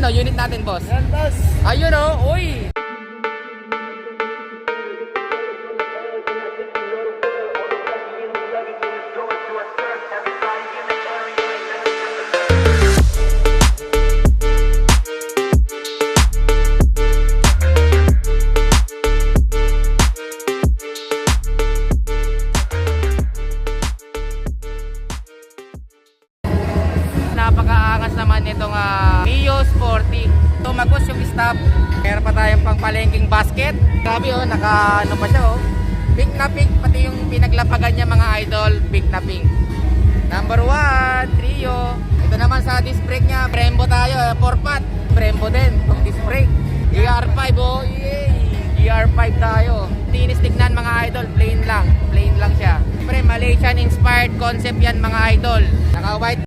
ano, unit natin, boss? Yan, boss. Ayun oh, uy! Napakaangas naman nitong Mio Sporty. Tumagos yung stop. Meron pa tayong pang palengking basket. Grabe oh, naka ano pa siya oh. Pink na pink, pati yung pinaglapagan niya mga idol, pink na pink. Number 1, Trio. Ito naman sa disc brake niya, Brembo tayo, 4-pot. Brembo din, itong disc brake. GR5 oh, yay! GR5 tayo. Tinis tignan mga idol, plain lang siya. Siyempre Malaysian inspired concept yan mga idol. Naka white